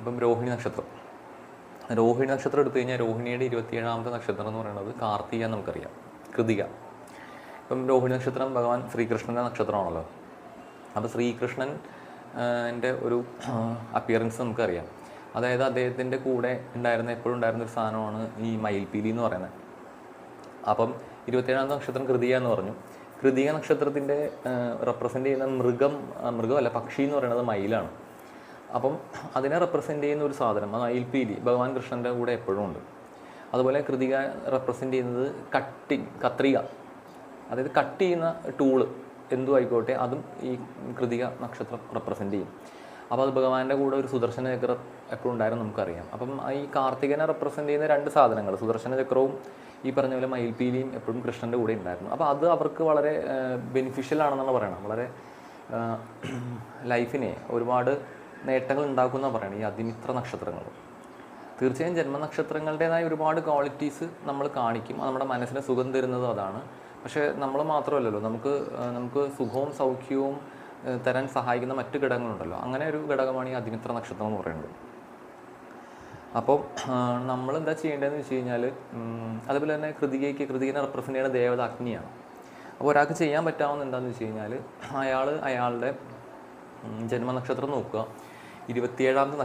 ഇപ്പം രോഹിണി നക്ഷത്രം എടുത്തു കഴിഞ്ഞാൽ രോഹിണിയുടെ 27ാമത്തെ നക്ഷത്രം എന്ന് പറയുന്നത് കാർത്തിക എന്ന് നമുക്കറിയാം, കൃതിക. ഇപ്പം രോഹിണി നക്ഷത്രം ഭഗവാൻ ശ്രീകൃഷ്ണൻ്റെ നക്ഷത്രമാണല്ലോ. അപ്പോൾ ശ്രീകൃഷ്ണൻ എൻ്റെ ഒരു അപ്പിയറൻസ് നമുക്കറിയാം. അതായത് അദ്ദേഹത്തിൻ്റെ കൂടെ എപ്പോഴും ഉണ്ടായിരുന്ന ഒരു സാധനമാണ് ഈ മയിൽപീലി എന്ന് പറയുന്നത്. അപ്പം 27ാമത്തെ നക്ഷത്രം കൃതിക എന്ന് പറഞ്ഞു. കൃതിക നക്ഷത്രത്തിൻ്റെ റെപ്രസെൻ്റ് ചെയ്യുന്ന മൃഗമല്ല, പക്ഷി എന്ന് പറയുന്നത് മയിലാണ്. അപ്പം അതിനെ റെപ്രസെൻ്റ് ചെയ്യുന്ന ഒരു സാധനം, അത് മയിൽപീലി ഭഗവാൻ കൃഷ്ണൻ്റെ കൂടെ എപ്പോഴും ഉണ്ട്. അതുപോലെ കൃതിക റെപ്രസെൻ്റ് ചെയ്യുന്നത് കത്രിക, അതായത് കട്ട് ചെയ്യുന്ന ടൂള് എന്തു ആയിക്കോട്ടെ, അതും ഈ കൃതിക നക്ഷത്രം റെപ്രസെൻ്റ് ചെയ്യും. അപ്പോൾ അത് ഭഗവാന്റെ കൂടെ ഒരു സുദർശന ചക്രം എപ്പോഴും ഉണ്ടായിരുന്നു നമുക്കറിയാം. അപ്പം ഈ കാർത്തികനെ റെപ്രസെൻ്റ് ചെയ്യുന്ന രണ്ട് സാധനങ്ങൾ, സുദർശന ചക്രവും ഈ പറഞ്ഞ പോലെ മയിൽപീലിയും എപ്പോഴും കൃഷ്ണൻ്റെ കൂടെ ഉണ്ടായിരുന്നു. അപ്പോൾ അത് അവർക്ക് വളരെ ബെനിഫിഷ്യൽ ആണെന്നാണ് പറയണം. വളരെ ലൈഫിനെ ഒരുപാട് നേട്ടങ്ങൾ ഉണ്ടാക്കുമെന്നാണ് പറയുന്നത് ഈ അതിമിത്ര നക്ഷത്രങ്ങൾ. തീർച്ചയായും ജന്മനക്ഷത്രങ്ങളുടേതായ ഒരുപാട് ക്വാളിറ്റീസ് നമ്മൾ കാണിക്കും, അത് നമ്മുടെ മനസ്സിന് സുഖം തരുന്നതും അതാണ്. പക്ഷേ നമ്മൾ മാത്രമല്ലല്ലോ, നമുക്ക് സുഖവും സൗഖ്യവും തരാൻ സഹായിക്കുന്ന മറ്റു ഘടകങ്ങളുണ്ടല്ലോ. അങ്ങനെ ഒരു ഘടകമാണ് ഈ അതിമിത്ര നക്ഷത്രം എന്ന് പറയുന്നത്. അപ്പോൾ നമ്മൾ എന്താ ചെയ്യേണ്ടതെന്ന് വെച്ച് കഴിഞ്ഞാൽ, അതുപോലെ തന്നെ കൃതികനെ റെപ്രസെൻ്റ് ചെയ്യുന്ന ദേവത അഗ്നിയാണ്. അപ്പോൾ ഒരാൾക്ക് ചെയ്യാൻ പറ്റാവുന്ന എന്താണെന്ന് വെച്ച് കഴിഞ്ഞാൽ, അയാളുടെ ജന്മനക്ഷത്രം നോക്കുക, 27ാമത്തെ